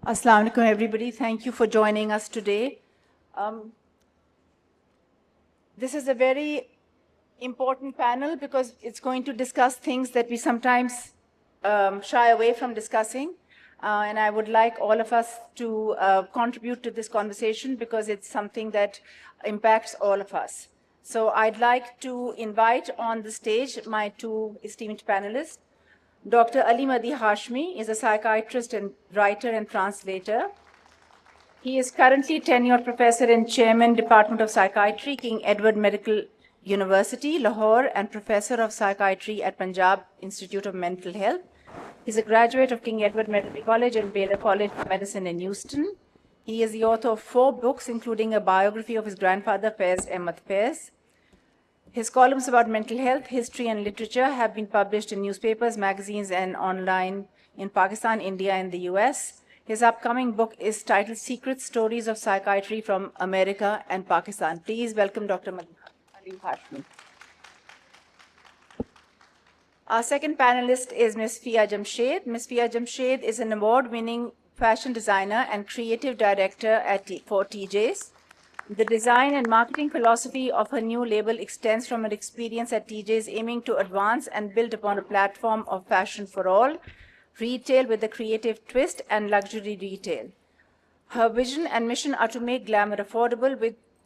Assalamu alaikum, everybody. Thank you for joining us today. This is a very important panel because it's going to discuss things that we sometimes shy away from discussing. And I would like all of us to contribute to this conversation because it's something that impacts all of us. So I'd like to invite on the stage my two esteemed panelists. Dr. Madeeh Hashmi is a psychiatrist and writer and translator. He is currently tenured professor and chairman, Department of Psychiatry, King Edward Medical University, Lahore, and professor of psychiatry at Punjab Institute of Mental Health. He's a graduate of King Edward Medical College and Baylor College of Medicine in Houston. He is the author of 4 books, including a biography of his grandfather, Faiz Ahmad Faiz. His columns about mental health, history, and literature have been published in newspapers, magazines, and online in Pakistan, India, and the US. His upcoming book is titled Secret Stories of Psychiatry from America and Pakistan. Please welcome Dr. Madeeh Hashmi. Our second panelist is Ms. Feeha Jamshed. Ms. Feeha Jamshed is an award-winning fashion designer and creative director for TJ's. The design and marketing philosophy of her new label extends from her experience at TJ's, aiming to advance and build upon a platform of fashion for all, retail with a creative twist, and luxury retail. Her vision and mission are to make glamour affordable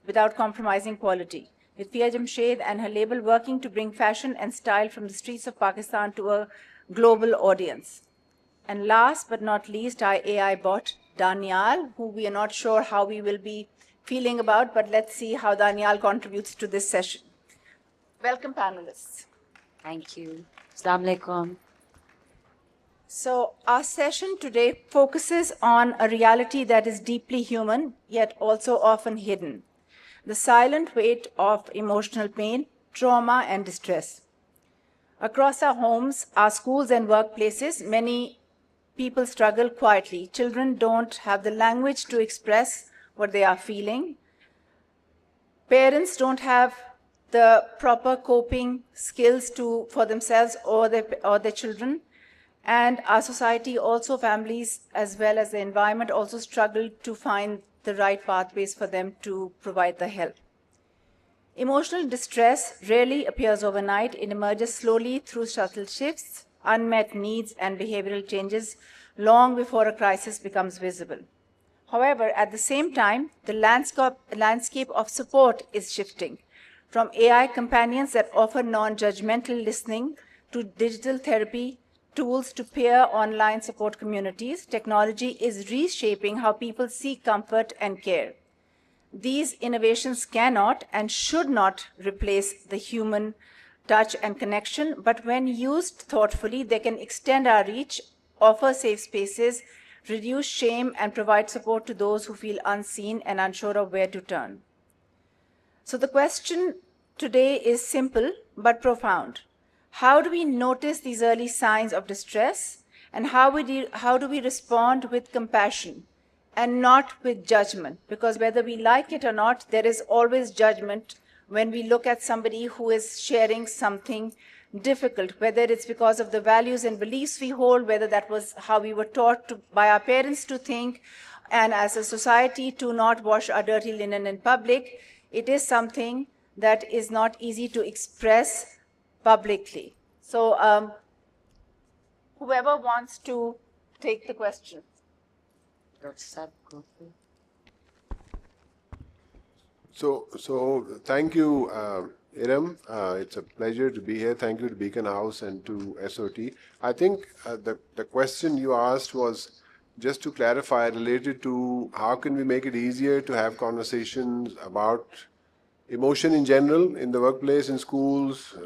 without compromising quality, with Feeha Jamshed and her label working to bring fashion and style from the streets of Pakistan to a global audience. And last but not least, our AI bot, Danial, who we are not sure how we will be feeling about, but let's see how Danial contributes to this session. Welcome, panelists. Thank you. Assalamu alaikum. So our session today focuses on a reality that is deeply human, yet also often hidden: the silent weight of emotional pain, trauma, and distress. Across our homes, our schools, and workplaces, many people struggle quietly. Children don't have the language to express what they are feeling. Parents don't have the proper coping skills for themselves or their children. And our society, also families as well as the environment, also struggle to find the right pathways for them to provide the help. Emotional distress rarely appears overnight. It emerges slowly through subtle shifts, unmet needs, and behavioral changes long before a crisis becomes visible. However, at the same time, the landscape of support is shifting, from AI companions that offer non-judgmental listening to digital therapy tools to peer online support communities. Technology is reshaping how people seek comfort and care. These innovations cannot and should not replace the human touch and connection, but when used thoughtfully, they can extend our reach, offer safe spaces, reduce shame, and provide support to those who feel unseen and unsure of where to turn. So the question today is simple but profound. How do we notice these early signs of distress, and how do we respond with compassion and not with judgment? Because whether we like it or not, there is always judgment when we look at somebody who is sharing something difficult, whether it's because of the values and beliefs we hold, whether that was how we were taught by our parents to think, and as a society to not wash our dirty linen in public. It is something that is not easy to express publicly. So whoever wants to take the question. So thank you, Iram. It's a pleasure to be here. Thank you to Beacon House and to SOT. I think the question you asked was, just to clarify, related to how can we make it easier to have conversations about emotion in general, in the workplace, in schools,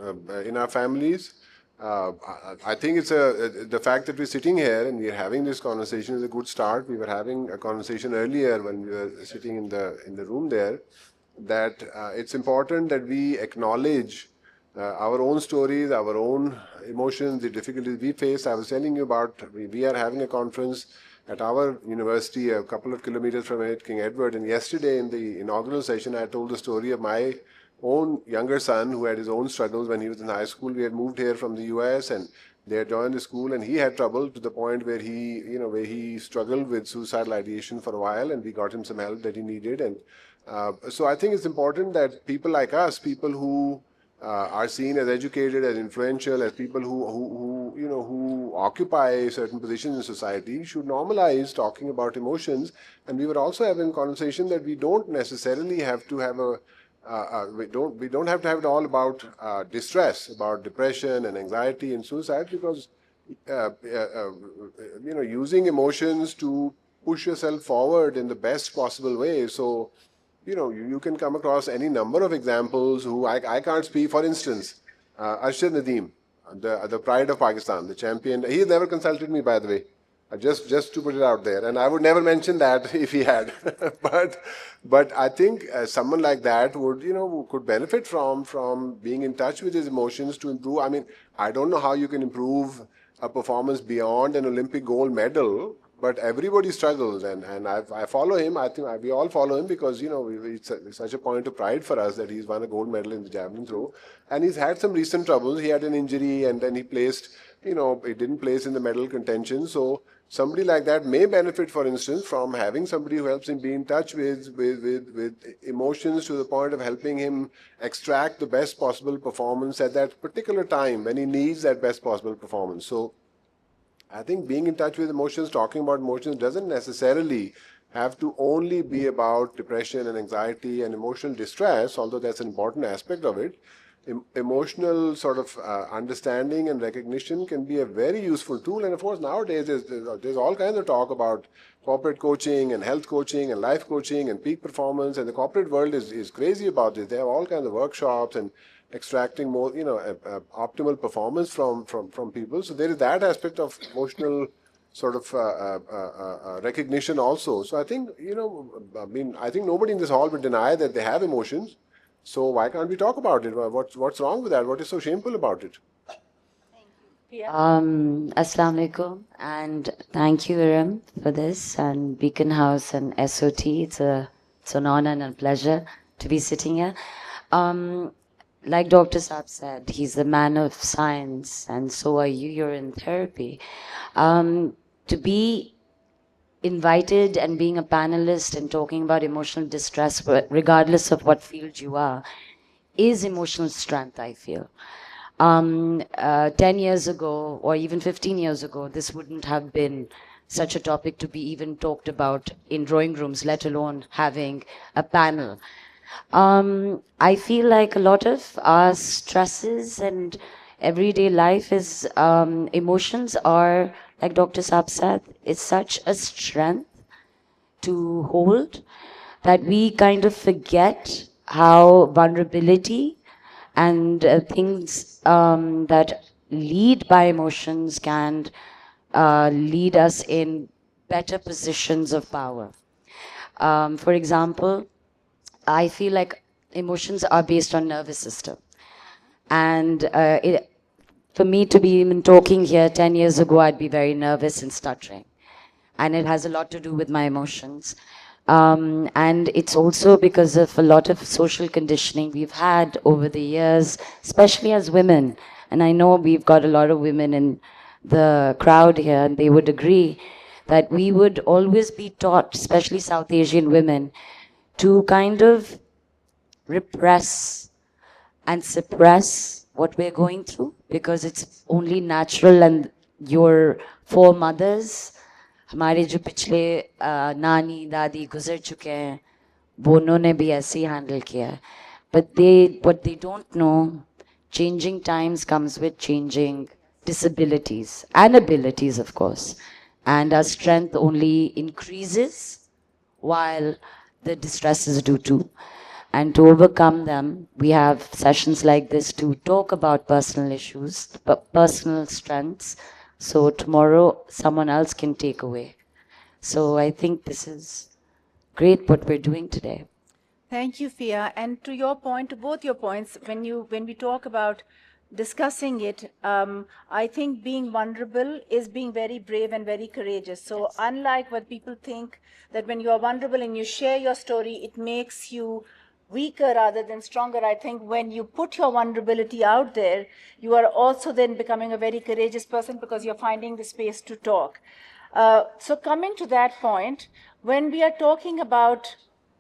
in our families. I think it's the fact that we're sitting here and we're having this conversation is a good start. We were having a conversation earlier when we were sitting in the room there, that it's important that we acknowledge our own stories, our own emotions, the difficulties we face. I was telling you about, we are having a conference at our university a couple of kilometers from it, King Edward, and yesterday in the inaugural session I told the story of my own younger son who had his own struggles when he was in high school. We had moved here from the US and They had joined the school, and he had trouble to the point where he struggled with suicidal ideation for a while, and we got him some help that he needed. And so I think it's important that people like us, people who are seen as educated, as influential, as people who occupy certain positions in society, should normalize talking about emotions. And we were also having a conversation that we don't necessarily have to have we don't have to have it all about distress, about depression and anxiety and suicide, because using emotions to push yourself forward in the best possible way. So you can come across any number of examples who I can't speak. For instance, Arshad Nadeem, the pride of Pakistan, the champion. He never consulted me, by the way. Just to put it out there, and I would never mention that if he had. but I think someone like that would could benefit from being in touch with his emotions to improve. I mean, I don't know how you can improve a performance beyond an Olympic gold medal, but everybody struggles, and I follow him. I think we all follow him because it's such a point of pride for us that he's won a gold medal in the javelin throw, and he's had some recent troubles. He had an injury, and then he placed. He didn't place in the medal contention. So somebody like that may benefit, for instance, from having somebody who helps him be in touch with emotions to the point of helping him extract the best possible performance at that particular time when he needs that best possible performance. So I think being in touch with emotions, talking about emotions, doesn't necessarily have to only be about depression and anxiety and emotional distress, although that's an important aspect of it. Emotional sort of understanding and recognition can be a very useful tool. And of course, nowadays there's all kinds of talk about corporate coaching and health coaching and life coaching and peak performance. And the corporate world is crazy about this. They have all kinds of workshops and extracting more, optimal performance from people. So there is that aspect of emotional sort of recognition also. So I think, I think nobody in this hall would deny that they have emotions. So why can't we talk about it? What's wrong with that? What is so shameful about it? Assalamu alaikum, and thank you, Iram, for this, and Beacon House and SOT. It's an honor and a pleasure to be sitting here. Like Dr. Saab said, he's the man of science, and so are you. You're in therapy. To be invited and being a panelist and talking about emotional distress, regardless of what field you are, is emotional strength, I feel. 10 years ago, or even 15 years ago, this wouldn't have been such a topic to be even talked about in drawing rooms, let alone having a panel. I feel like a lot of our stresses and everyday life is, emotions are, like Dr. Saab said, it's such a strength to hold that we kind of forget how vulnerability and things that lead by emotions can lead us in better positions of power. For example, I feel like emotions are based on nervous system. And for me to be even talking here 10 years ago, I'd be very nervous and stuttering. And it has a lot to do with my emotions. And it's also because of a lot of social conditioning we've had over the years, especially as women. And I know we've got a lot of women in the crowd here, and they would agree that we would always be taught, especially South Asian women, to kind of repress and suppress what we're going through because it's only natural. And your foremothers, हमारे जो पिछले नानी दादी गुजर चुके हैं वो उन्होंने भी ऐसे ही हैंडल किया है. But what they don't know, changing times comes with changing disabilities and abilities, of course, and our strength only increases while the distresses do too. And to overcome them, we have sessions like this to talk about personal issues, personal strengths, so tomorrow someone else can take away. So I think this is great what we're doing today. Thank you, Feeha. And to your point, to both your points, when we talk about discussing it, I think being vulnerable is being very brave and very courageous. So unlike what people think, that when you are vulnerable and you share your story, it makes you weaker rather than stronger. I think when you put your vulnerability out there, you are also then becoming a very courageous person because you're finding the space to talk. So coming to that point, when we are talking about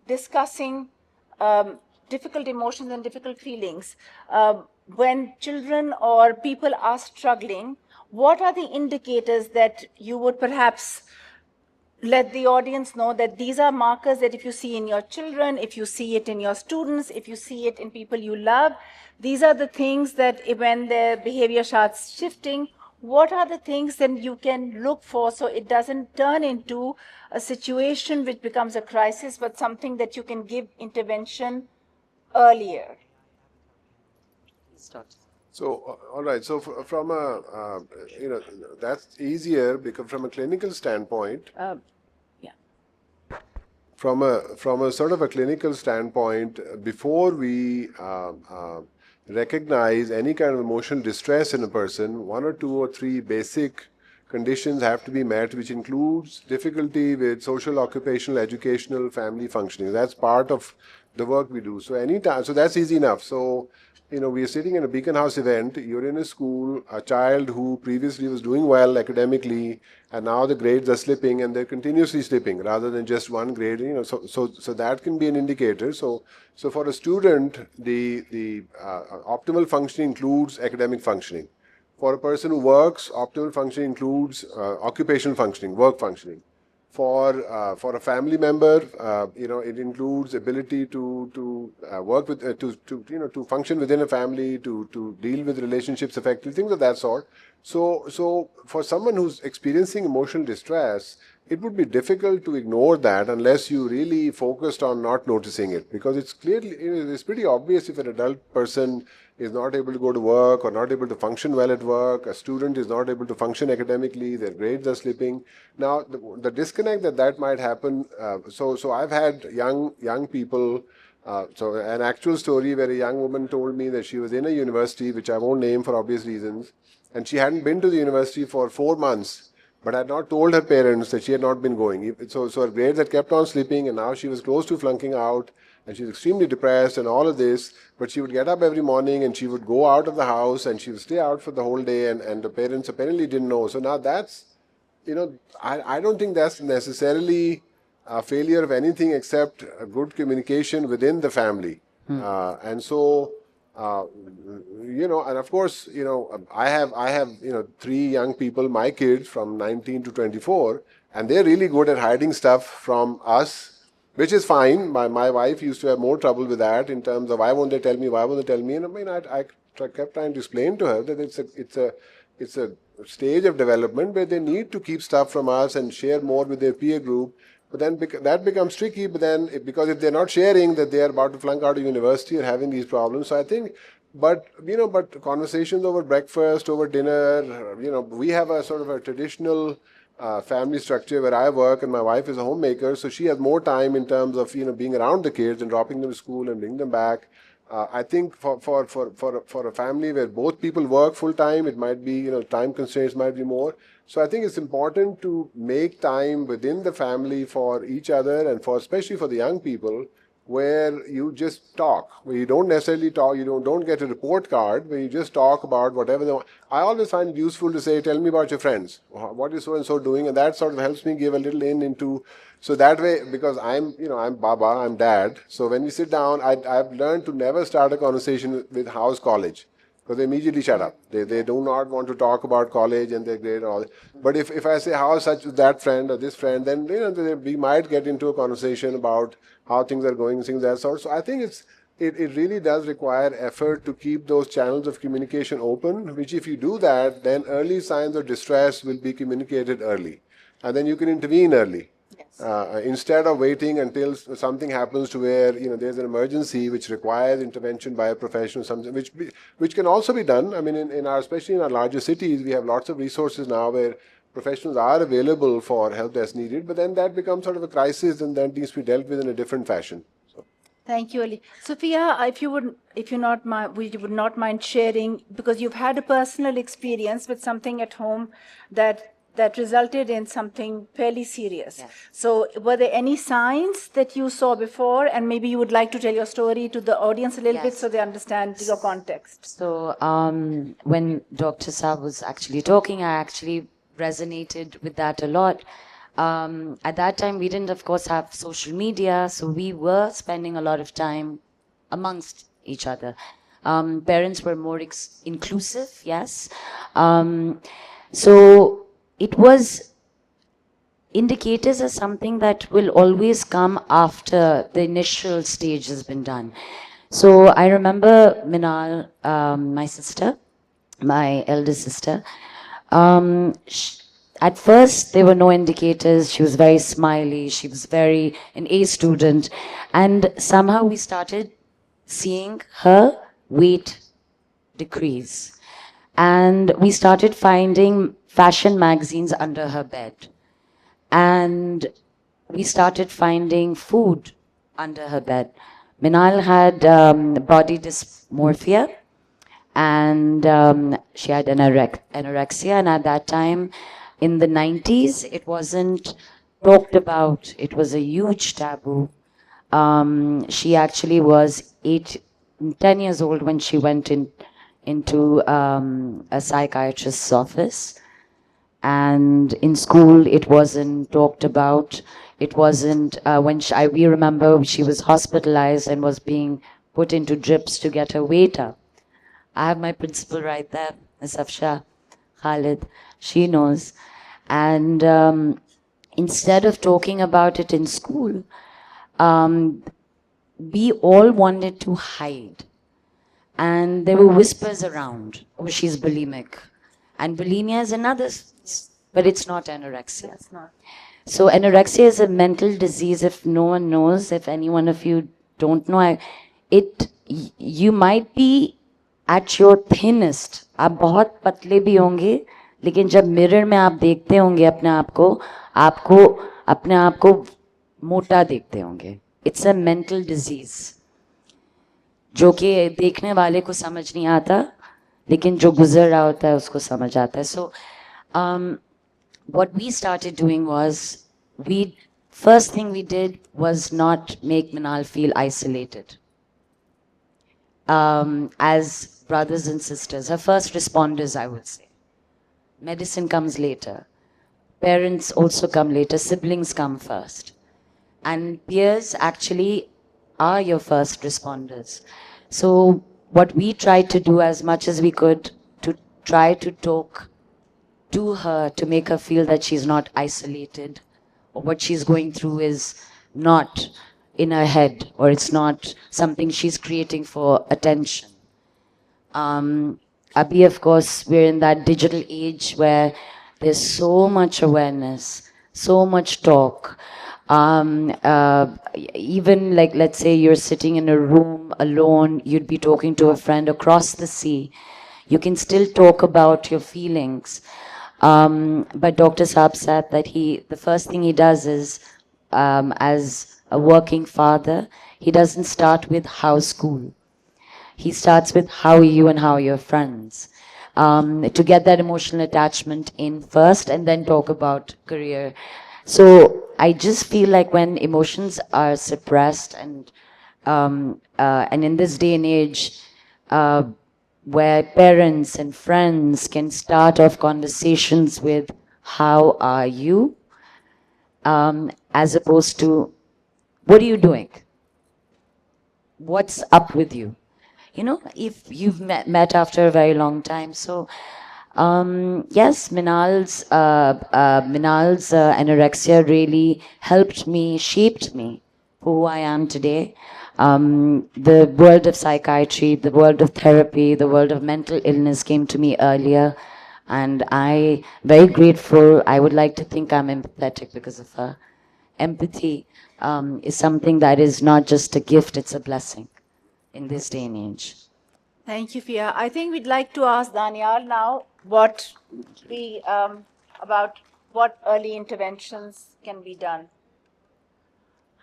discussing difficult emotions and difficult feelings, when children or people are struggling, what are the indicators that you would perhaps let the audience know that these are markers that if you see in your children, if you see it in your students, if you see it in people you love, these are the things that when their behavior starts shifting, what are the things that you can look for so it doesn't turn into a situation which becomes a crisis, but something that you can give intervention earlier? So, all right. So, from a, that's easier because from a clinical standpoint, Yeah. from a sort of a clinical standpoint, before we recognize any kind of emotional distress in a person, 1 or 2 or 3 basic conditions have to be met, which includes difficulty with social, occupational, educational, family functioning. That's part of the work we do. So anytime, so that's easy enough. So, we are sitting in a Beacon House event, you're in a school, a child who previously was doing well academically, and now the grades are slipping, and they're continuously slipping rather than just one grade, so that can be an indicator. So for a student, the optimal functioning includes academic functioning. For a person who works, optimal functioning includes occupational functioning, work functioning. For a family member, it includes ability to work with to function within a family, to deal with relationships effectively, things of that sort. So for someone who's experiencing emotional distress, it would be difficult to ignore that unless you really focused on not noticing it, because it's clearly, it's pretty obvious if an adult person is not able to go to work or not able to function well at work, a student is not able to function academically, their grades are slipping. Now, the disconnect that might happen, so I've had young people, so an actual story where a young woman told me that she was in a university, which I won't name for obvious reasons, and she hadn't been to the university for 4 months, but had not told her parents that she had not been going. So her grades had kept on slipping, and now she was close to flunking out, and she was extremely depressed and all of this. But she would get up every morning and she would go out of the house and she would stay out for the whole day, and the parents apparently didn't know. So now that's, I don't think that's necessarily a failure of anything except a good communication within the family. And so, and of course, I have 3 young people, my kids from 19 to 24, and they're really good at hiding stuff from us, which is fine. My wife used to have more trouble with that in terms of why won't they tell me, and I mean, I kept trying to explain to her that it's a stage of development where they need to keep stuff from us and share more with their peer group. But then that becomes tricky. But then, because if they're not sharing that they are about to flunk out of university or having these problems, so I think, but conversations over breakfast, over dinner, we have a sort of a traditional family structure where I work and my wife is a homemaker, so she has more time in terms of being around the kids and dropping them to school and bringing them back. I think for a family where both people work full time, it might be time constraints might be more. So I think it's important to make time within the family for each other, and especially for the young people, where you just talk, where you don't necessarily talk, you don't get a report card, where you just talk about whatever they want. I always find it useful to say, tell me about your friends, what is so and so doing, and that sort of helps me give a little into. So that way, because I'm Baba, I'm Dad. So when we sit down, I've learned to never start a conversation with how's college, because they immediately shut up. They do not want to talk about college and their grade or all. But if I say how such that friend or this friend, then we might get into a conversation about how things are going, things that sort. So I think it really does require effort to keep those channels of communication open, which if you do that, then early signs of distress will be communicated early. And then you can intervene early. Instead of waiting until something happens to where there's an emergency which requires intervention by a professional, something which can also be done. I mean, especially in our larger cities, we have lots of resources now where professionals are available for help that's needed. But then that becomes sort of a crisis, and that needs to be dealt with in a different fashion. So. Thank you, Ali. Sophia, if you would not mind sharing, because you've had a personal experience with something at home that that resulted in something fairly serious. Yes. So were there any signs that you saw before, and maybe you would like to tell your story to the audience a little bit Yes. so they understand your context? So when Dr. Saab was actually talking, I actually resonated with that a lot. At that time, we didn't, of course, have social media, so we were spending a lot of time amongst each other. Parents were more inclusive, yes. So it was indicators are something that will always come after the initial stage has been done. So I remember Minal, my sister, my elder sister. At first, there were no indicators. She was very smiley. She was very an A student, and somehow we started seeing her weight decrease, and we started finding fashion magazines under her bed. And we started finding food under her bed. Minal had body dysmorphia, and she had anorexia. And at that time, in the 90s, it wasn't talked about. It was a huge taboo. She actually was 10 years old when she went into a psychiatrist's office. And in school it wasn't talked about. It wasn't we remember she was hospitalized and was being put into drips to get her weight up. I have my principal right there, Ms. Afsha Khalid. She knows. And instead of talking about it in school, we all wanted to hide. And there were whispers around, oh, she's bulimic. And bulimia is another, but it's not anorexia. It's not. So anorexia is a mental disease. If no one knows, if any one of you don't know, you might be at your thinnest. आप बहुत पतले भी होंगे, लेकिन जब mirror में आप देखते होंगे अपने आप को अपने आप को मोटा देखते होंगे. It's a mental disease. जो कि देखने वाले को समझ नहीं आता, लेकिन जो गुजर रहा होता है उसको समझ आता है. So what we started doing was, first thing we did was not make Minal feel isolated. As brothers and sisters, her first responders, I would say. Medicine comes later. Parents also come later. Siblings come first. And peers actually are your first responders. So what we tried to do as much as we could to try to talk to her, to make her feel that she's not isolated, or what she's going through is not in her head, or it's not something she's creating for attention. Abhi, of course, we're in that digital age where there's so much awareness, so much talk. Even like, let's say you're sitting in a room alone, you'd be talking to a friend across the sea. You can still talk about your feelings. But Dr. Saab said that the first thing he does is, as a working father, he doesn't start with how school. He starts with how are you and how are your friends. To get that emotional attachment in first and then talk about career. So I just feel like when emotions are suppressed and in this day and age, where parents and friends can start off conversations with how are you, as opposed to what are you doing? What's up with you? You know, if you've met after a very long time. So yes, Minal's anorexia really helped me, shaped me for who I am today. The world of psychiatry, the world of therapy, the world of mental illness came to me earlier, and I very grateful. I would like to think I'm empathetic because of her. Empathy is something that is not just a gift, it's a blessing in this day and age. Thank you, Feeha. I think we'd like to ask Danial now about what early interventions can be done.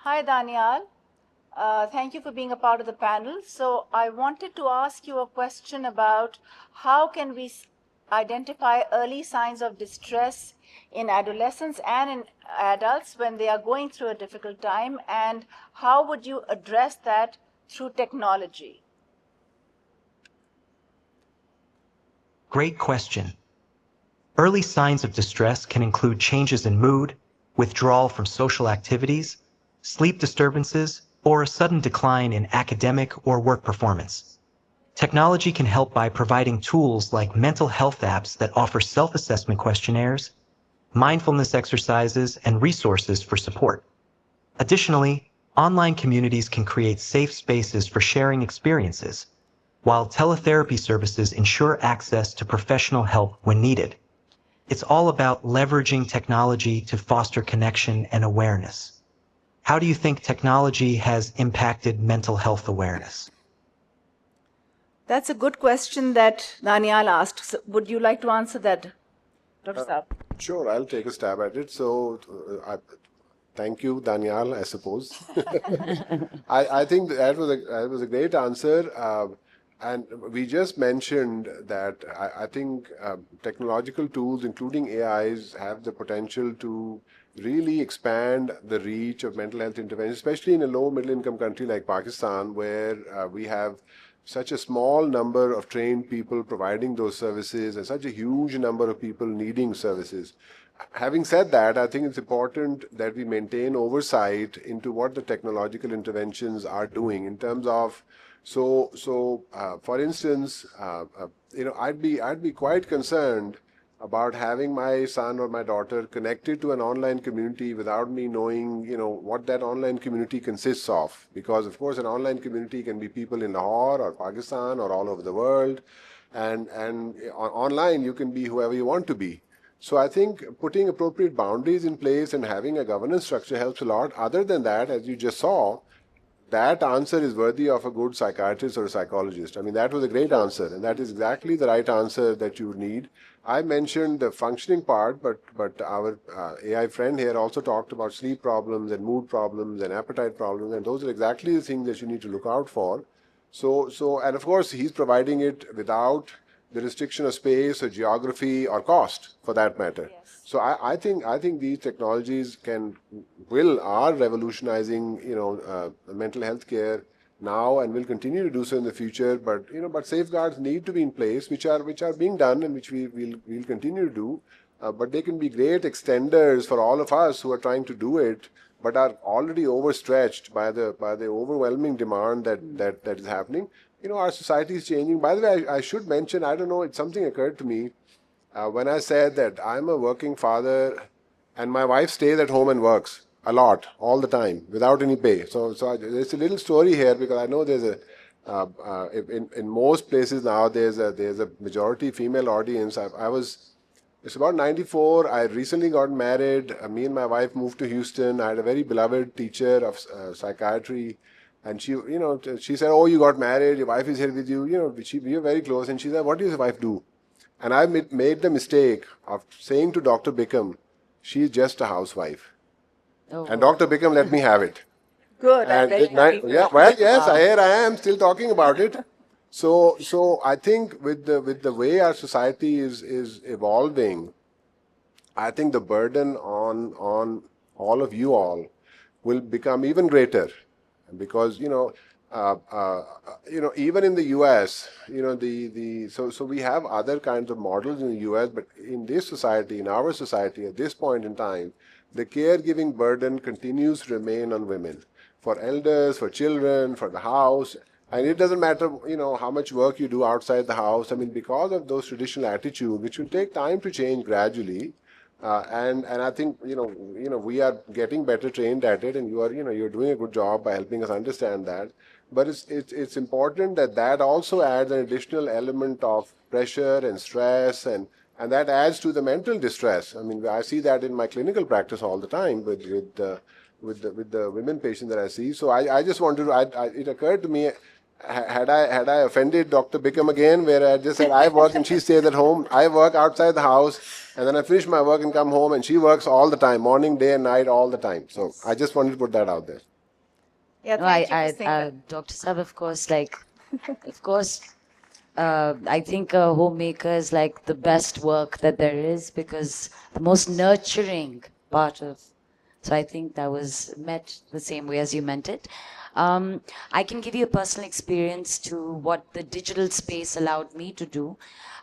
Hi, Danial. Thank you for being a part of the panel. So I wanted to ask you a question about how can we identify early signs of distress in adolescents and in adults when they are going through a difficult time, and how would you address that through technology? Great question. Early signs of distress can include changes in mood, withdrawal from social activities, sleep disturbances, or a sudden decline in academic or work performance. Technology can help by providing tools like mental health apps that offer self-assessment questionnaires, mindfulness exercises, and resources for support. Additionally, online communities can create safe spaces for sharing experiences, while teletherapy services ensure access to professional help when needed. It's all about leveraging technology to foster connection and awareness. How do you think technology has impacted mental health awareness? That's a good question that Danial asked. So would you like to answer that, Dr. Saab? Sure, I'll take a stab at it. So, thank you, Danial, I suppose. I think that was a great answer. And we just mentioned that I think technological tools, including AIs, have the potential to really expand the reach of mental health intervention, especially in a low middle income country like Pakistan, where we have such a small number of trained people providing those services and such a huge number of people needing services. Having said that, I think it's important that we maintain oversight into what the technological interventions are doing in terms of, for instance, I'd be quite concerned about having my son or my daughter connected to an online community without me knowing, what that online community consists of. Because, of course, an online community can be people in Lahore or Pakistan or all over the world. And online, you can be whoever you want to be. So I think putting appropriate boundaries in place and having a governance structure helps a lot. Other than that, as you just saw, that answer is worthy of a good psychiatrist or a psychologist. I mean, that was a great answer, and that is exactly the right answer that you need. I mentioned the functioning part, but our AI friend here also talked about sleep problems and mood problems and appetite problems, and those are exactly the things that you need to look out for. And of course, he's providing it without the restriction of space or geography or cost, for that matter. Yes. So I think these technologies are revolutionizing mental health care now and will continue to do so in the future. But safeguards need to be in place, which are being done and which we'll continue to do. But they can be great extenders for all of us who are trying to do it, but are already overstretched by the overwhelming demand that is happening. Our society is changing. By the way, I should mention, I don't know, something occurred to me when I said that I'm a working father and my wife stays at home and works a lot, all the time, without any pay. There's a little story here, because I know there's in most places now there's a majority female audience. It's about 94. I recently got married. Me and my wife moved to Houston. I had a very beloved teacher of psychiatry. And she said, "Oh, you got married. Your wife is here with you. We are very close." And she said, "What does your wife do?" And I made the mistake of saying to Dr. Bikram, "She's just a housewife." Oh. And Dr. Bikram let me have it. Good. I'm And very happy. yes, here I am still talking about it. So I think with the way our society is evolving, I think the burden on all of you all will become even greater, because even in the U.S., so we have other kinds of models in the U.S., but in this society, in our society, at this point in time, the caregiving burden continues to remain on women, for elders, for children, for the house. And it doesn't matter, how much work you do outside the house. I mean, because of those traditional attitudes, which will take time to change gradually. And I think we are getting better trained at it, and you're doing a good job by helping us understand that. But it's important that also adds an additional element of pressure and stress, and that adds to the mental distress. I mean, I see that in my clinical practice all the time with the women patients that I see. So I just wanted to. It occurred to me. Had I offended Dr. Bikram again, where I just said I work and she stays at home? I work outside the house, and then I finish my work and come home, and she works all the time, morning, day, and night, all the time. So I just wanted to put that out there. Yeah, No, thank you for saying that. Dr. Saab, of course, I think a homemaker is like the best work that there is, because the most nurturing part of. So I think that was met the same way as you meant it. I can give you a personal experience to what the digital space allowed me to do.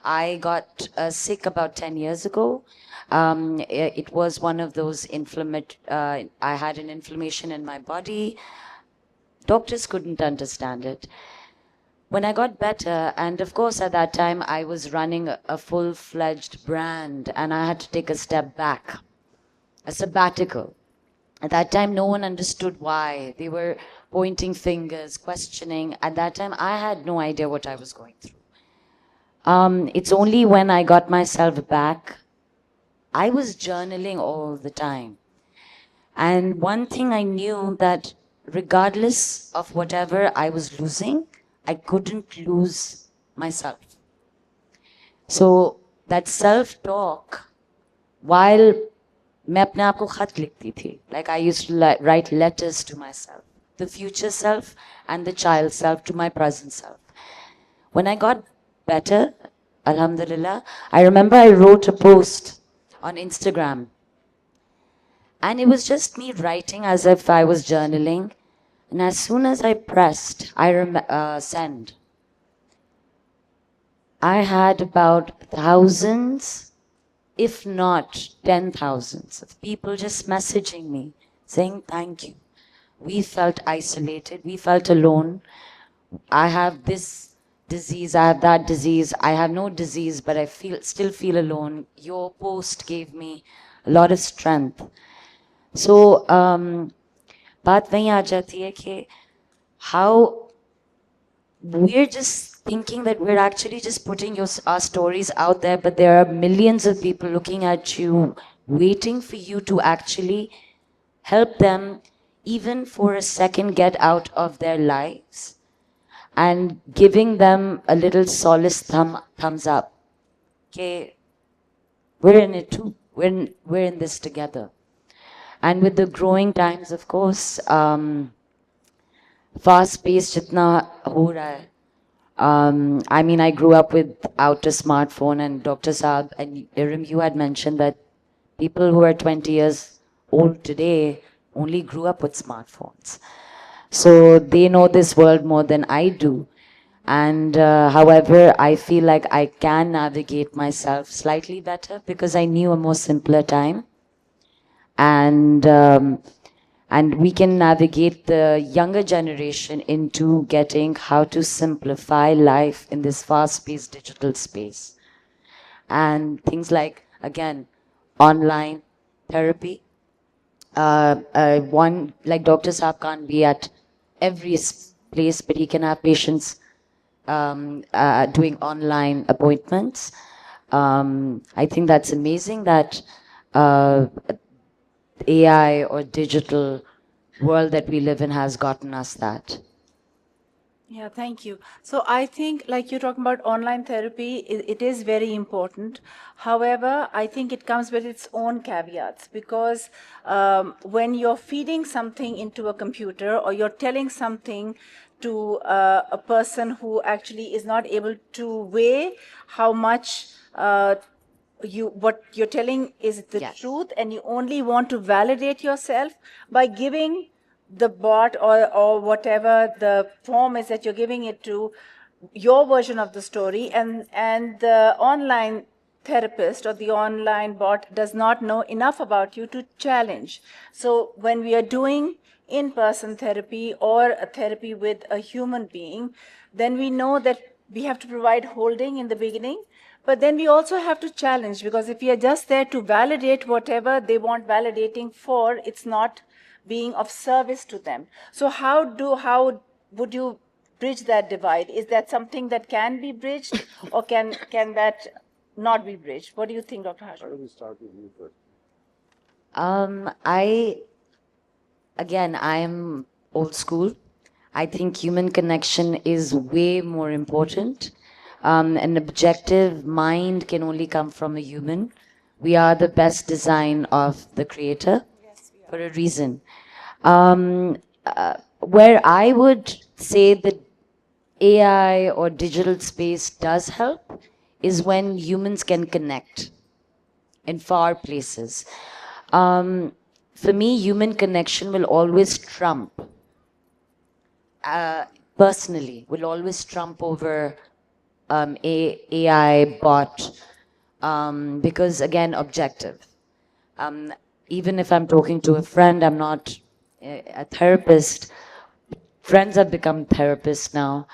I got sick about 10 years ago. It was one of those I had an inflammation in my body. Doctors couldn't understand it. When I got better, and of course at that time I was running a full-fledged brand and I had to take a step back, a sabbatical. At that time, no one understood why. They were pointing fingers, questioning. At that time, I had no idea what I was going through. It's only when I got myself back, I was journaling all the time. And one thing I knew, that regardless of whatever I was losing, I couldn't lose myself. So that self-talk, while मैं अपने आप को खत लिखती थी, like I used to write letters to myself, the future self and the child self to my present self. When I got better, alhamdulillah, I remember I wrote a post on Instagram, and it was just me writing as if I was journaling. And as soon as I pressed send, I had about thousands, if not 10,000s of people just messaging me, saying thank you. We felt isolated, we felt alone. I have this disease, I have that disease, I have no disease, but I still feel alone. Your post gave me a lot of strength. So, बात वहीं आ जाती है कि how we're just thinking that we're actually just putting our stories out there, but there are millions of people looking at you, waiting for you to actually help them, even for a second, get out of their lives, and giving them a little solace thumbs up. Okay, we're in it too. We're in this together. And with the growing times, of course, fast-paced jitna ho raha hai. I mean, I grew up without a smartphone, and Dr. Saab and Iram, you had mentioned that people who are 20 years old today only grew up with smartphones. So they know this world more than I do. And however, I feel like I can navigate myself slightly better because I knew a more simpler time. And we can navigate the younger generation into getting how to simplify life in this fast-paced digital space. And things like, again, online therapy. One, like Dr. Saab can't be at every place, but he can have patients doing online appointments. I think that's amazing that AI or digital world that we live in has gotten us that. Yeah, thank you. So I think, like you're talking about online therapy, it is very important. However, I think it comes with its own caveats, because when you're feeding something into a computer, or you're telling something to a person who actually is not able to weigh how much what you're telling is the Yes. truth, and you only want to validate yourself by giving the bot or whatever the form is that you're giving it to your version of the story, and the online therapist or the online bot does not know enough about you to challenge. So when we are doing in-person therapy or a therapy with a human being, then we know that we have to provide holding in the beginning, but then we also have to challenge, because if we are just there to validate whatever they want validating for, it's not being of service to them. So how would you bridge that divide? Is that something that can be bridged, or can that not be bridged? What do you think, Dr. Hashmi? Why don't we start with you first? I am old school. I think human connection is way more important. An objective mind can only come from a human. We are the best design of the creator for a reason. Where I would say that AI or digital space does help is when humans can connect in far places. For me, human connection will always trump, personally, will always trump over AI bot, because again, objective. Even if I'm talking to a friend, I'm not a therapist. Friends have become therapists now.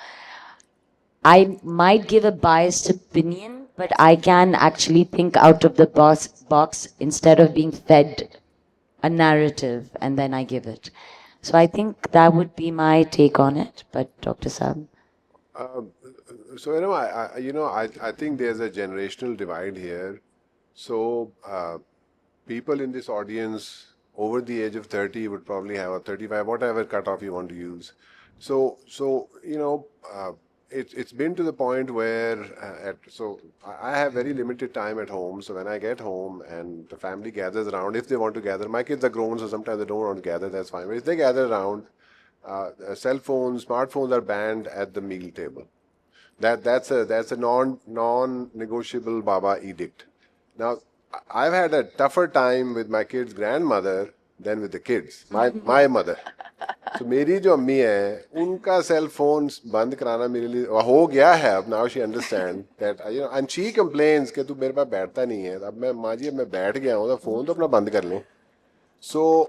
I might give a biased opinion, but I can actually think out of the box instead of being fed a narrative and then I give it. So I think that would be my take on it. But Dr. Sam? So, I think there's a generational divide here. So, people in this audience over the age of 30 would probably have a 35, whatever cutoff you want to use. So, it's been to the point where, I have very limited time at home. So when I get home and the family gathers around, if they want to gather, my kids are grown, so sometimes they don't want to gather, that's fine. But if they gather around, cell phones, smartphones are banned at the meal table. That's a non-negotiable Baba edict. Now, I've had a tougher time with my kids' grandmother than with the kids. My mother. So मेरी जो अम्मी है उनका cell phones बंद कराना मेरे लिए हो गया है अब. Now she understands that and she complains कि तू मेरे पास बैठता नहीं है. अब मैं माँ जी अब मैं बैठ गया हूँ तो phone तो अपना बंद कर लें. So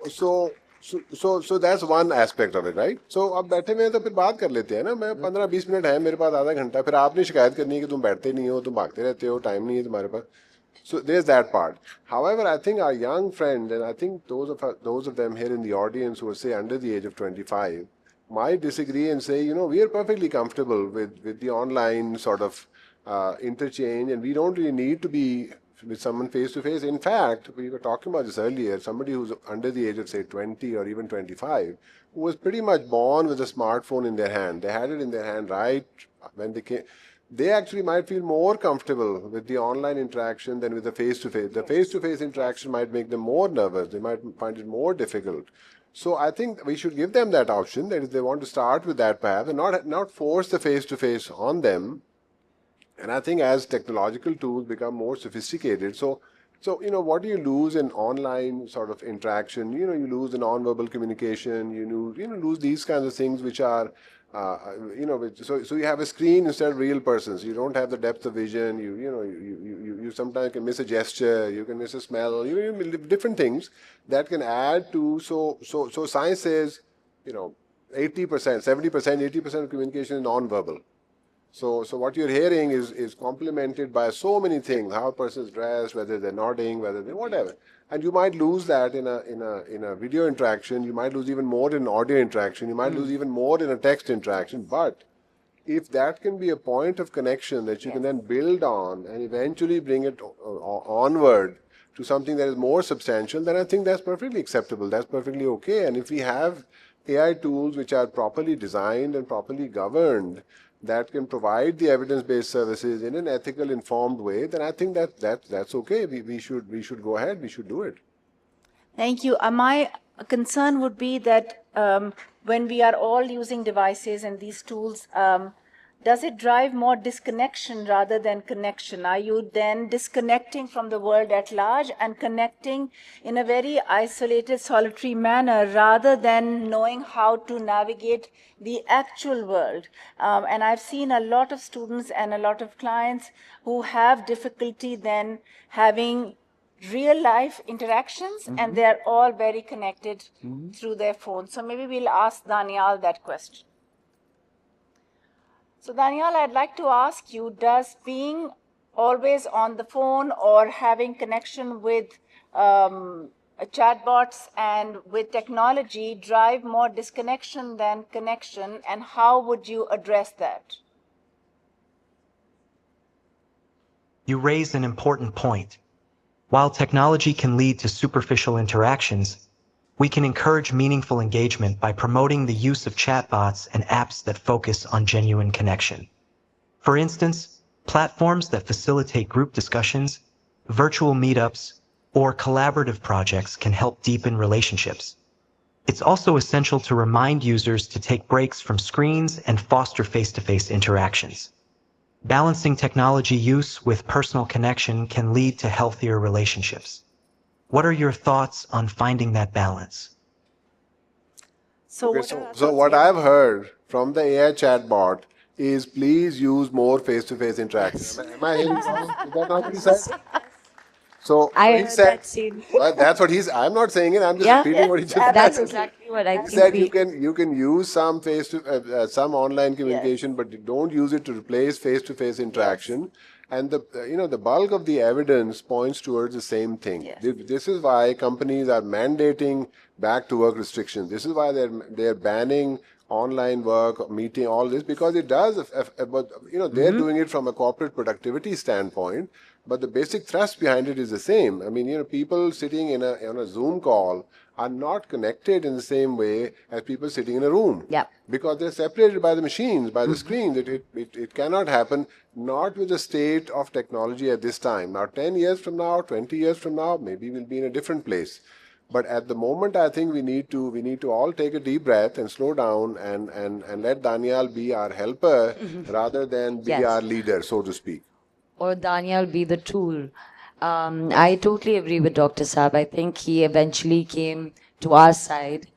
that's one aspect of it, right? So अब बैठे हुए हैं तो फिर बात कर लेते हैं ना. मैं 15-20 मिनट है मेरे पास, आधा घंटा, फिर आपने शिकायत करनी है कि तुम बैठते नहीं हो, तुम भागते रहते हो, टाइम नहीं है तुम्हारे पास. So there's that part. However, I think our young friends, and I think those of them here in the audience who are say under the age of 25, might disagree and say, we are perfectly comfortable with the online sort of interchange, and we don't really need to be with someone face to face. In fact, we were talking about this earlier. Somebody who's under the age of say 20 or even 25, who was pretty much born with a smartphone in their hand. They had it in their hand right when they came. They actually might feel more comfortable with the online interaction than with the face-to-face. The face-to-face interaction might make them more nervous. They might find it more difficult. So I think we should give them that option, that if they want to start with that perhaps, and not force the face-to-face on them. And I think as technological tools become more sophisticated, so what do you lose in online sort of interaction? You lose the non-verbal communication. You lose these kinds of things which are so you have a screen instead of real persons. You don't have the depth of vision. You sometimes can miss a gesture. You can miss a smell. Different things that can add to. So science says 80%, 70%, 80% of communication is non-verbal. So what you're hearing is complemented by so many things: how a person is dressed, whether they're nodding, whether they whatever. And you might lose that in a video interaction. You might lose even more in an audio interaction. You might lose even more in a text interaction. But if that can be a point of connection that you can then build on and eventually bring it onward to something that is more substantial, then I think that's perfectly acceptable. That's perfectly okay. And if we have AI tools which are properly designed and properly governed, that can provide the evidence-based services in an ethical, informed way, then I think that's okay. We should go ahead. We should do it. Thank you. My concern would be that when we are all using devices and these tools, does it drive more disconnection rather than connection? Are you then disconnecting from the world at large and connecting in a very isolated, solitary manner rather than knowing how to navigate the actual world? And I've seen a lot of students and a lot of clients who have difficulty then having real life interactions, and they're all very connected through their phones. So maybe we'll ask Danial that question. So Danial, I'd like to ask you, does being always on the phone or having connection with chatbots and with technology drive more disconnection than connection, and how would you address that? You raise an important point. While technology can lead to superficial interactions, we can encourage meaningful engagement by promoting the use of chatbots and apps that focus on genuine connection. For instance, platforms that facilitate group discussions, virtual meetups, or collaborative projects can help deepen relationships. It's also essential to remind users to take breaks from screens and foster face-to-face interactions. Balancing technology use with personal connection can lead to healthier relationships. What are your thoughts on finding that balance? So, Okay, what are our so thoughts what here? I've heard from the AI chatbot is please use more face-to-face interaction. Yes. Am I hearing wrong? Is that not what he said? So I he heard said, that same. well, that's what he's. I'm not saying it. I'm just Yeah, repeating what he just that's said. exactly what I He think said we. you can use some some online communication, Yes. but you don't use it to replace face-to-face Yes. interaction. And the the bulk of the evidence points towards the same thing. Yes. This is why companies are mandating back to work restrictions. This is why they're banning online work, meeting, all this, because it does. But they're doing it from a corporate productivity standpoint. But the basic thrust behind it is the same. I mean, people sitting on a Zoom call are not connected in the same way as people sitting in a room. Yeah. Because they're separated by the machines, by the screens. It cannot happen, not with the state of technology at this time. Now, 10 years from now, 20 years from now, maybe we'll be in a different place. But at the moment, I think we need to all take a deep breath and slow down and let Danial be our helper rather than be Yes. our leader, so to speak. Or Daniel be the tool. I totally agree with Dr. Saab. I think he eventually came to our side.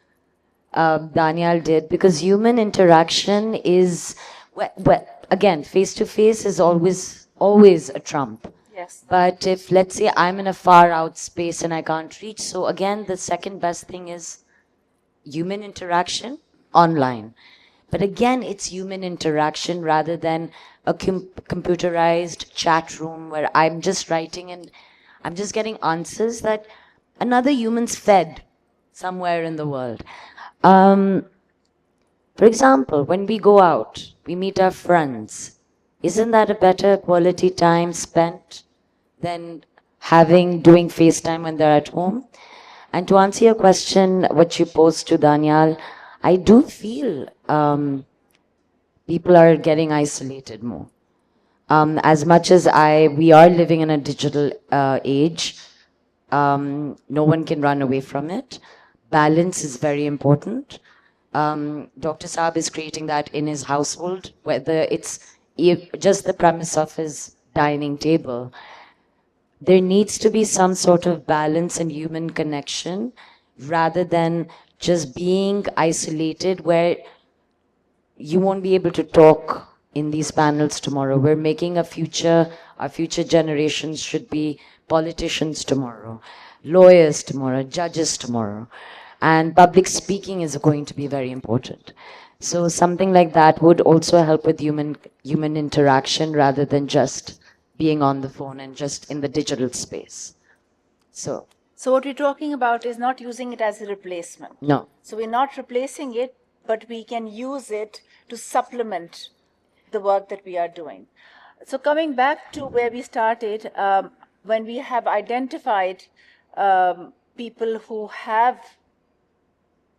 Daniel did, because human interaction is, well, again, face to face is always a trump. Yes. But if, let's say, I'm in a far out space and I can't reach, so again, the second best thing is human interaction online. But again, it's human interaction rather than a computerized chat room where I'm just writing and I'm just getting answers that another human's fed somewhere in the world. For example, when we go out, we meet our friends. Isn't that a better quality time spent than doing FaceTime when they're at home? And to answer your question, what you posed to Danial, I do feel people are getting isolated more. As much as we are living in a digital age, no one can run away from it. Balance is very important. Dr. Saab is creating that in his household, whether it's just the premise of his dining table. There needs to be some sort of balance and human connection rather than just being isolated where you won't be able to talk in these panels tomorrow. We're making our future generations should be politicians tomorrow, lawyers tomorrow, judges tomorrow. And public speaking is going to be very important. So something like that would also help with human interaction rather than just being on the phone and just in the digital space. So what we're talking about is not using it as a replacement. no. So we're not replacing it, but we can use it to supplement the work that we are doing. So coming back to where we started, when we have identified people who have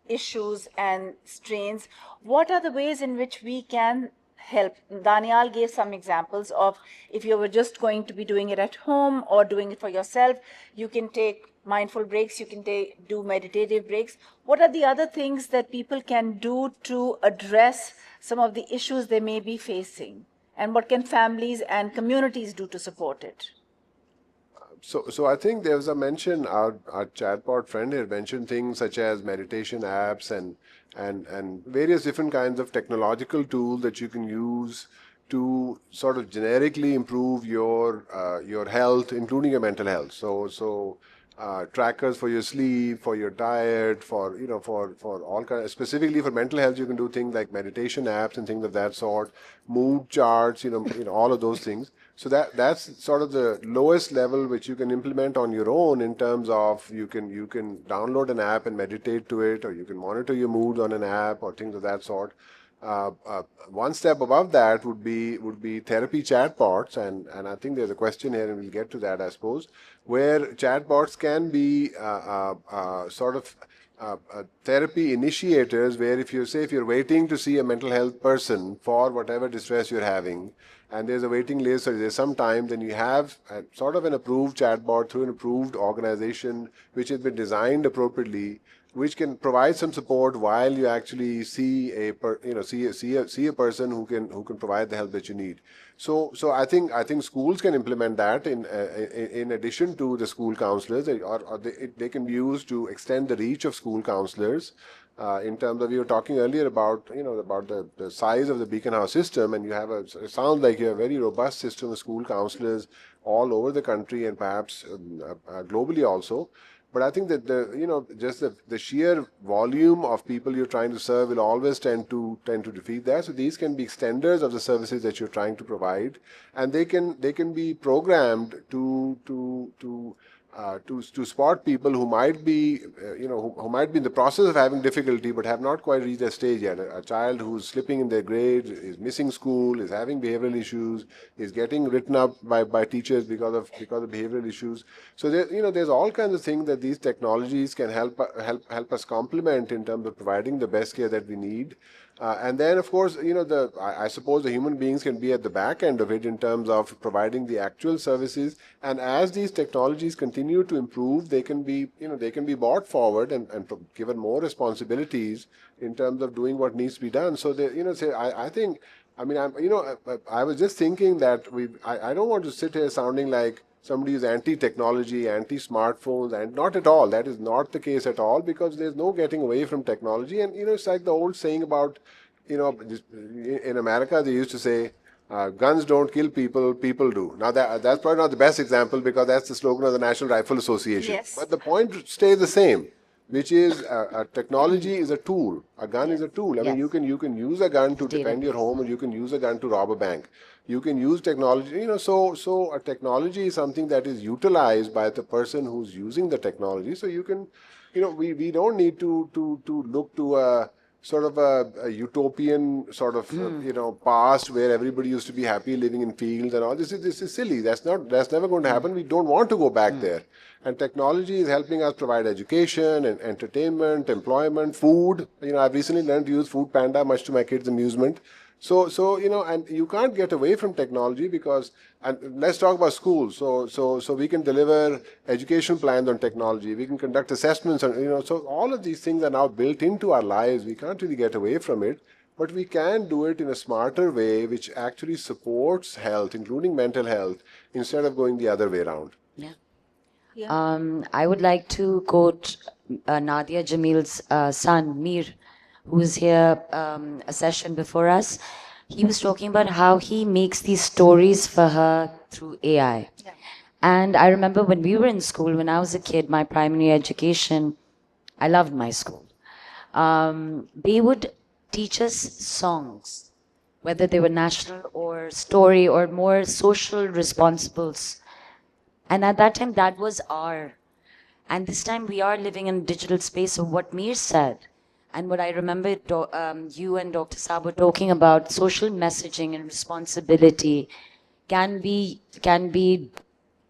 issues and strains, what are the ways in which we can help? Danial gave some examples of if you were just going to be doing it at home or doing it for yourself, you can take mindful breaks, you can do meditative breaks. What are the other things that people can do to address some of the issues they may be facing? And what can families and communities do to support it? So I think there was a mention, our chatbot friend here mentioned things such as meditation apps and various different kinds of technological tools that you can use to sort of generically improve your health, including your mental health. So trackers for your sleep, for your diet, for for all kinds. Specifically for mental health, you can do things like meditation apps and things of that sort, mood charts, all of those things. So that's sort of the lowest level which you can implement on your own in terms of you can download an app and meditate to it, or you can monitor your mood on an app or things of that sort. One step above that would be therapy chatbots, and I think there's a question here, and we'll get to that, I suppose, where chatbots can be sort of therapy initiators, where if you're waiting to see a mental health person for whatever distress you're having, and there's a waiting list or there's some time, then you have sort of an approved chatbot through an approved organization which has been designed appropriately which can provide some support while you actually see a person who can provide the help that you need. So I think schools can implement that in addition to the school counselors, or they can be used to extend the reach of school counselors. In terms of, you were talking earlier about the size of the Beacon House system, and it sounds like you have a very robust system of school counselors all over the country and perhaps globally also. But I think that the sheer volume of people you're trying to serve will always tend to defeat that. So these can be extenders of the services that you're trying to provide, and they can be programmed to spot people who might be who might be in the process of having difficulty but have not quite reached that stage yet. A child who's slipping in their grades, is missing school, is having behavioral issues, is getting written up by teachers because of behavioral issues. So there's all kinds of things that these technologies can help us complement in terms of providing the best care that we need. And then, of course, I suppose the human beings can be at the back end of it in terms of providing the actual services. And as these technologies continue to improve, they can be brought forward and given more responsibilities in terms of doing what needs to be done. So I think, I mean, I was just thinking that I don't want to sit here sounding like somebody who's anti-technology, anti-smartphones, and not at all. That is not the case at all, because there's no getting away from technology. And it's like the old saying about, in America they used to say, guns don't kill people, people do. Now that's probably not the best example, because that's the slogan of the National Rifle Association. Yes. But the point stays the same, which is technology is a tool. A gun is a tool. I mean, Yes. you can use a gun to defend your home, or you can use a gun to rob a bank. You can use technology, so a technology is something that is utilized by the person who's using the technology. So you can, we don't need to look to a sort of a utopian sort of past where everybody used to be happy living in fields and all. This is silly. That's never going to happen. We don't want to go back there. And technology is helping us provide education and entertainment, employment, food. I've recently learned to use Food Panda, much to my kids' amusement. So and you can't get away from technology, because, and let's talk about schools. So we can deliver education plans on technology. We can conduct assessments on, so all of these things are now built into our lives. We can't really get away from it, but we can do it in a smarter way, which actually supports health, including mental health, instead of going the other way around. Yeah. Yeah. I would like to quote Nadia Jamil's son, Mir, who was here a session before us. He was talking about how he makes these stories for her through AI. Yeah. And I remember when we were in school, when I was a kid, my primary education, I loved my school. They would teach us songs, whether they were national or story or more social responsibles. And at that time, that was our. And this time we are living in a digital space. So what Mir said, and what I remember you and Dr. Saab were talking about, social messaging and responsibility can be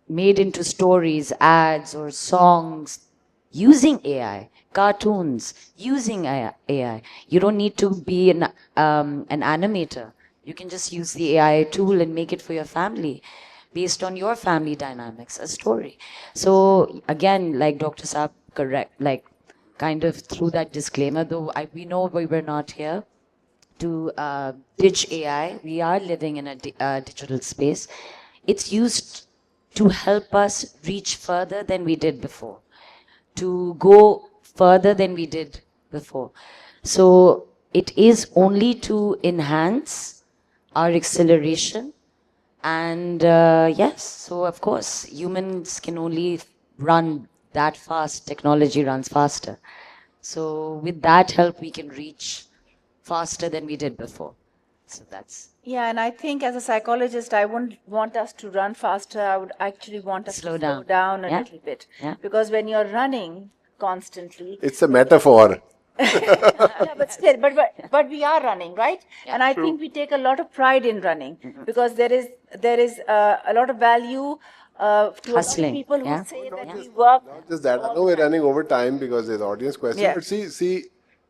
made into stories, ads, or songs using AI, cartoons using AI. You don't need to be an animator. You can just use the AI tool and make it for your family, based on your family dynamics, a story. So again, like Dr. Saab, correct, like kind of through that disclaimer, though we know we were not here to ditch AI. We are living in a digital space. It's used to help us reach further than we did before, to go further than we did before. So it is only to enhance our acceleration. And yes, so of course, humans can only run that fast. Technology runs faster. So with that help, we can reach faster than we did before. So that's... Yeah, and I think as a psychologist, I wouldn't want us to run faster. I would actually want us Slow to slow down. down a Yeah. little bit. Yeah. Because when you're running constantly, It's a metaphor. yeah, but still, but we are running, right? And I think we take a lot of pride in running, because there is a lot of value to a lot of Hustling, people who yeah. say that Yeah. we work. Not just that. I know we're running over time because there's audience questions. Yeah. But see,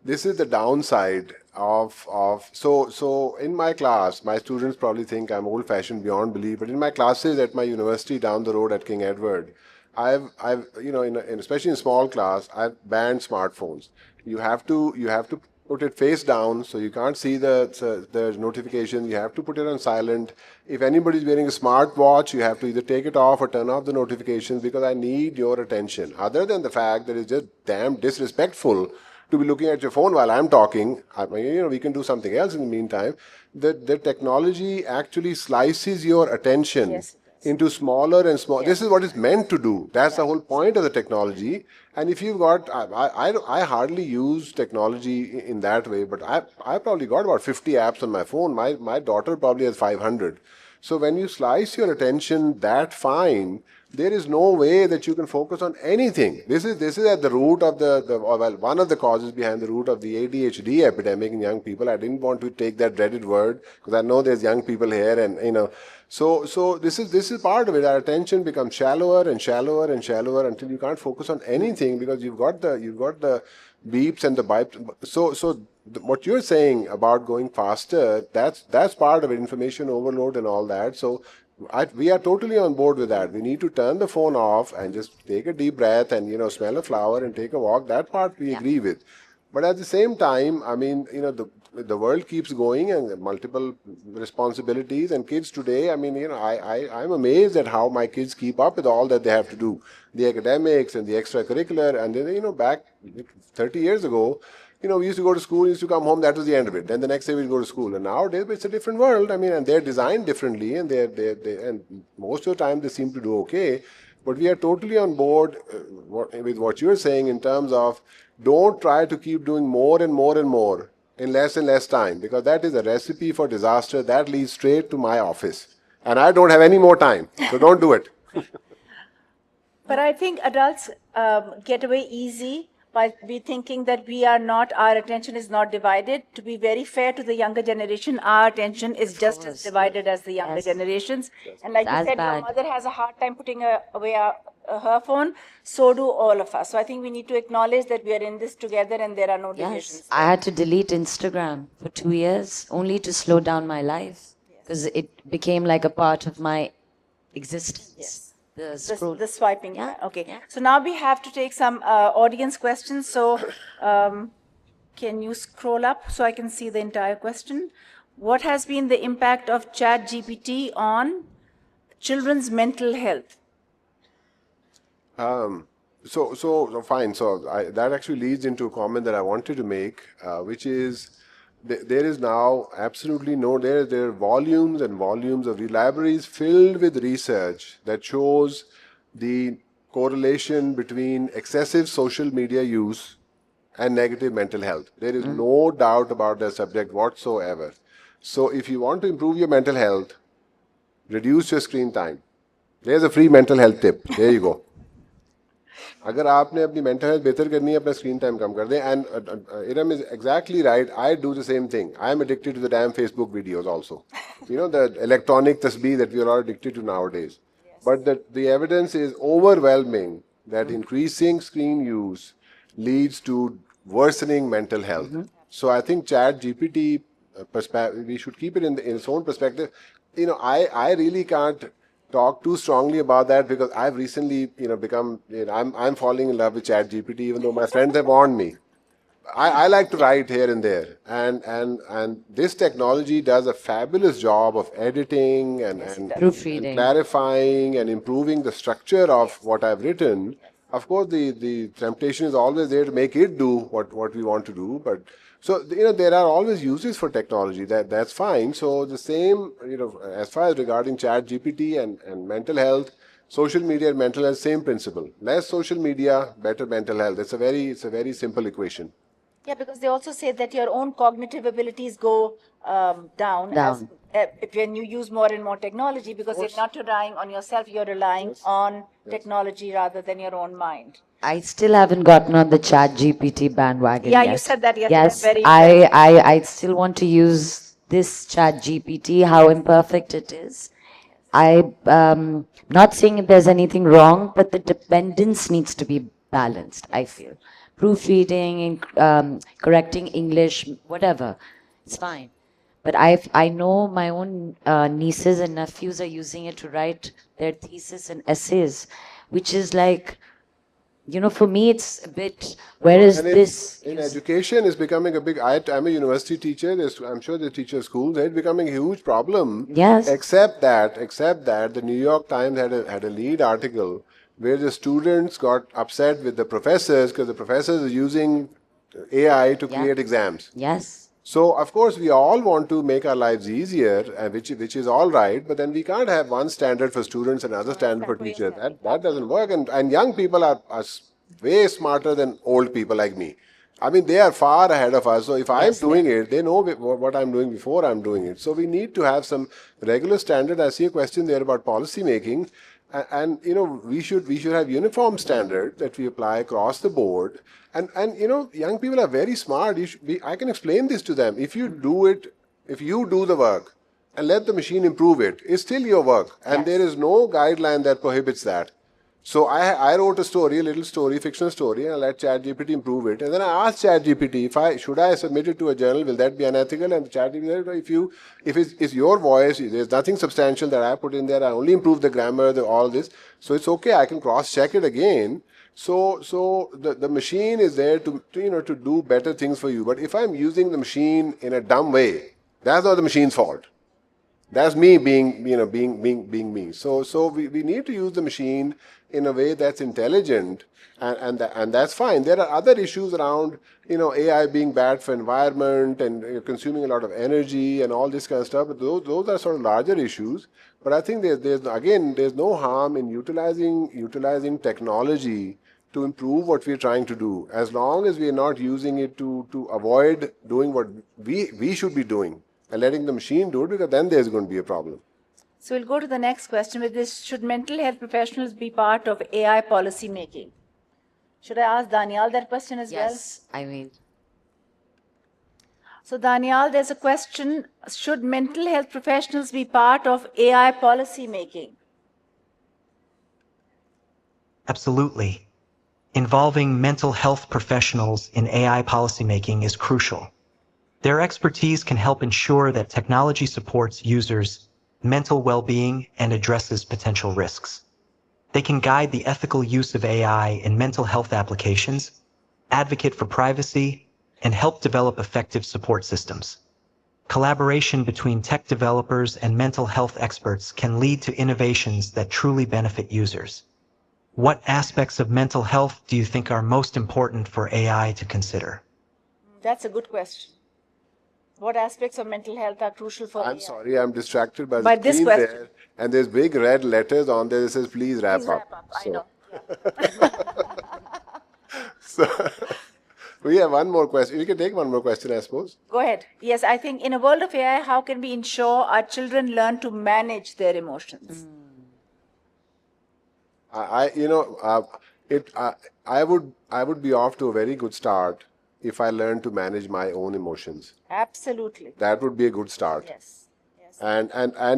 this is the downside of so in my class, my students probably think I'm old-fashioned beyond belief. But in my classes at my university down the road at King Edward, especially in small class, I've banned smartphones. You have to put it face down so you can't see the notification. You have to put it on silent. If anybody's wearing a smart watch, you have to either take it off or turn off the notifications because I need your attention. Other than the fact that it's just damn disrespectful to be looking at your phone while I'm talking. I mean, we can do something else in the meantime. The technology actually slices your attention. Yes, into smaller and smaller. This is what it's meant to do. That's the whole point of the technology. And if you've got, I hardly use technology in that way, but I probably got about 50 apps on my phone. My daughter probably has 500. So when you slice your attention that fine, there is no way that you can focus on anything. This is at the root of one of the causes behind the root of the ADHD epidemic in young people. I didn't want to take that dreaded word because I know there's young people here, and so this is part of it. Our attention becomes shallower and shallower and shallower until you can't focus on anything because you've got the beeps and the bipes. So what you're saying about going faster, that's part of it, information overload and all that. So we are totally on board with that. We need to turn the phone off and just take a deep breath and smell a flower and take a walk. That part we agree with. But at the same time, I mean, the world keeps going and multiple responsibilities and kids today. I mean, I'm amazed at how my kids keep up with all that they have to do, the academics and the extracurricular. And then back 30 years ago, we used to go to school, used to come home, that was the end of it. Then the next day we'd go to school. And nowadays it's a different world. I mean, and they're designed differently, and and most of the time they seem to do okay. But we are totally on board with what you're saying in terms of don't try to keep doing more and more and more in less and less time, because that is a recipe for disaster. That leads straight to my office. And I don't have any more time, so don't do it. But I think adults get away easy by thinking that our attention is not divided. To be very fair to the younger generation, our attention is just as divided as the younger generations. And like you said, your mother has a hard time putting away her phone, so do all of us. So I think we need to acknowledge that we are in this together and there are no divisions. I had to delete Instagram for 2 years only to slow down my life because it became like a part of my existence. Yes. The swiping. Yeah. Okay. Yeah. So now we have to take some audience questions. So can you scroll up so I can see the entire question? What has been the impact of ChatGPT on children's mental health? So fine. So that actually leads into a comment that I wanted to make, which is there is now absolutely there are volumes and volumes of libraries filled with research that shows the correlation between excessive social media use and negative mental health. There is no doubt about the subject whatsoever. So if you want to improve your mental health, reduce your screen time. There's a free mental health tip. There you go. अगर आपने अपनी mental health बेहतर करनी है अपना screen time कम कर दें and Iram is exactly right. I do the same thing. I am addicted to the damn Facebook videos also. The electronic tasbih that we are all addicted to nowadays. But the evidence is overwhelming that increasing screen use leads to worsening mental health. So I think ChatGPT we should keep it in its own perspective. I really can't talk too strongly about that because I've recently, become, I'm falling in love with ChatGPT, even though my friends have warned me. I like to write here and there, and this technology does a fabulous job of editing and proofreading, and clarifying and improving the structure of what I've written. Of course, the temptation is always there to make it do what we want to do, but so there are always uses for technology. That's fine. So the same, as far as regarding ChatGPT and mental health, social media and mental health, same principle. Less social media, better mental health. It's a very simple equation. Yeah, because they also say that your own cognitive abilities go down. When you use more and more technology, because you're not relying on yourself, you're relying on technology rather than your own mind. I still haven't gotten on the ChatGPT bandwagon yet. Yeah, you said that yesterday. Yes, very I still want to use this ChatGPT, how imperfect it is. I'm not saying there's anything wrong, but the dependence needs to be balanced, I feel. Proofreading, correcting English, whatever, it's fine. But I know my own nieces and nephews are using it to write their thesis and essays, which is like, for me, it's a bit, where is And this? in education, it's becoming a big. I'm a university teacher. I'm sure the teacher schools. It's becoming a huge problem. Yes. Except that the New York Times had a lead article where the students got upset with the professors because the professors are using AI to create exams. Yes. So of course we all want to make our lives easier, which is all right. But then we can't have one standard for students and another standard for teachers. That doesn't work. And young people are way smarter than old people like me. I mean, they are far ahead of us. So if I'm doing it, they know what I'm doing before I'm doing it. So we need to have some regular standard. I see a question there about policy making. And we should have uniform standard that we apply across the board. And young people are very smart. I can explain this to them. If you do the work and let the machine improve it, it's still your work, and there is no guideline that prohibits that. So I wrote a little story, fictional story, and I let ChatGPT improve it. And then I asked ChatGPT, should I submit it to a journal? Will that be unethical? And ChatGPT said, if it's your voice, there's nothing substantial that I put in there. I only improved the grammar, all this. So it's okay. I can cross-check it again. So the machine is there to do better things for you. But if I'm using the machine in a dumb way, that's not the machine's fault. That's me being me. So we need to use the machine in a way that's intelligent, and that's fine. There are other issues around AI being bad for environment and consuming a lot of energy and all this kind of stuff. But those are sort of larger issues. But I think there's no harm in utilizing technology to improve what we're trying to do, as long as we are not using it to avoid doing what we should be doing and letting the machine do it, because then there's going to be a problem. So we'll go to the next question, which is, should mental health professionals be part of AI policy making? Should I ask Danial that question as well? Yes, I mean. So Danial, there's a question, should mental health professionals be part of AI policy making? Absolutely. Involving mental health professionals in AI policymaking is crucial. Their expertise can help ensure that technology supports users' mental well-being and addresses potential risks. They can guide the ethical use of AI in mental health applications, advocate for privacy, and help develop effective support systems. Collaboration between tech developers and mental health experts can lead to innovations that truly benefit users. What aspects of mental health do you think are most important for AI to consider? That's a good question. What aspects of mental health are crucial for AI? I'm sorry, I'm distracted by the this screen question. there, and there's big red letters on there that says, please wrap up. I know. So we have one more question. We can take one more question, I suppose. Go ahead. Yes, I think in a world of AI, how can we ensure our children learn to manage their emotions? I would be off to a very good start if I learned to manage my own emotions. Absolutely. That would be a good start. Yes. And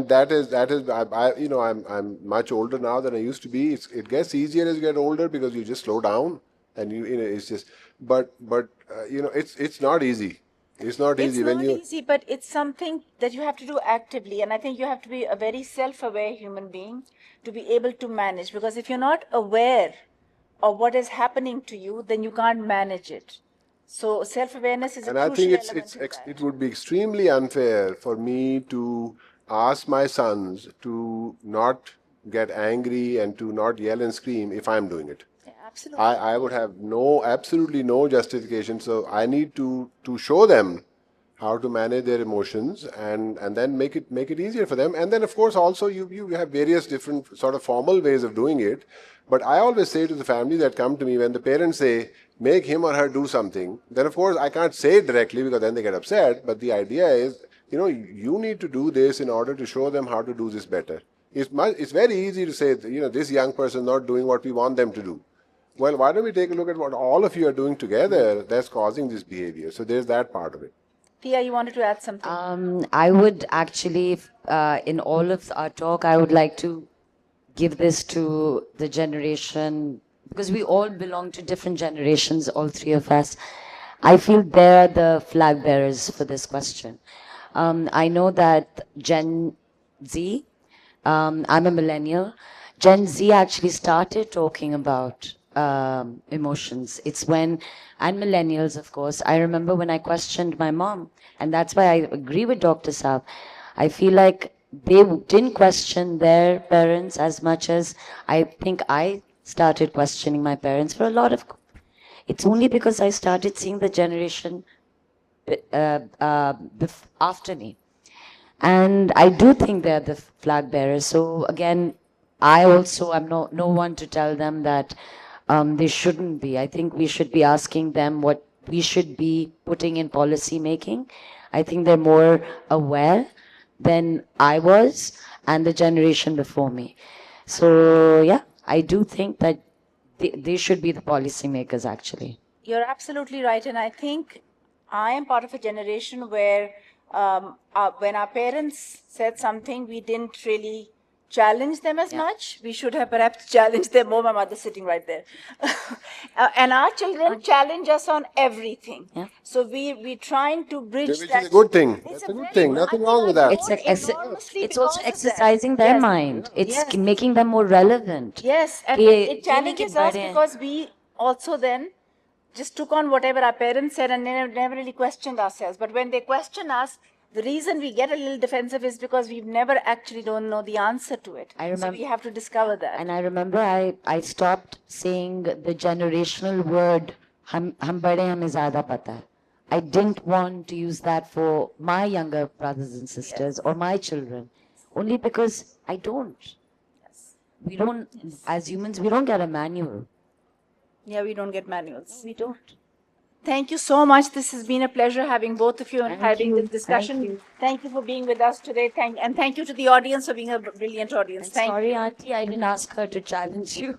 that is I'm much older now than I used to be. It gets easier as you get older because you just slow down, and it's just it's not easy. It's not easy It's not easy, but it's something that you have to do actively, and I think you have to be a very self-aware human being to be able to manage, because if you're not aware of what is happening to you, then you can't manage it. So self-awareness is a crucial element. And I think it would be extremely unfair for me to ask my sons to not get angry and to not yell and scream if I'm doing it. Yeah, absolutely. I would have absolutely no justification. So I need to show them how to manage their emotions and then make it easier for them. And then of course also you have various different sort of formal ways of doing it. But I always say to the family that come to me, when the parents say, make him or her do something, then of course I can't say it directly because then they get upset. But the idea is, you need to do this in order to show them how to do this better. It's very easy to say, this young person not doing what we want them to do. Well, why don't we take a look at what all of you are doing together that's causing this behavior? So there's that part of it. Feeha, you wanted to add something? I would actually, in all of our talk, I would like to give this to the generation, because we all belong to different generations, all three of us. I feel they're the flag bearers for this question. I know that Gen Z, I'm a millennial, Gen Z actually started talking about emotions. It's when, and millennials, of course. I remember when I questioned my mom, and that's why I agree with Dr. Saab. I feel like they didn't question their parents as much as I think I started questioning my parents for a lot of. It's only because I started seeing the generation after me. And I do think they're the flag bearers. So again, I also am no one to tell them that they shouldn't be. I think we should be asking them what we should be putting in policy making. I think they're more aware than I was and the generation before me. So yeah, I do think that they should be the policy makers actually. You're absolutely right. And I think I am part of a generation where when our parents said something, we didn't really challenge them as much. We should have perhaps challenged them more. My mother's sitting right there. And our children challenge us on everything. Yeah. So we're trying to bridge Which that. is a good thing. It's That's a good very thing. good- I Nothing think wrong I've with that. grown enormously It's also because of that. exercising their Yes. mind. It's Yes. making them more relevant. Yes, and it challenges us because we also then just took on whatever our parents said and never really questioned ourselves. But when they question us, the reason we get a little defensive is because we've never actually don't know the answer to it. I remember, so we have to discover that. And I remember I stopped saying the generational word, hum bade hame zyada pata hai. I didn't want to use that for my younger brothers and sisters or my children, only because I don't. Yes. We don't, as humans, we don't get a manual. Yeah, we don't get manuals. We don't. Thank you so much. This has been a pleasure having both of you and Thank having you. this discussion. Thank you. Thank you for being with us today. And thank you to the audience for being a brilliant audience. And Thank sorry, you. Auntie, I didn't ask her to challenge you.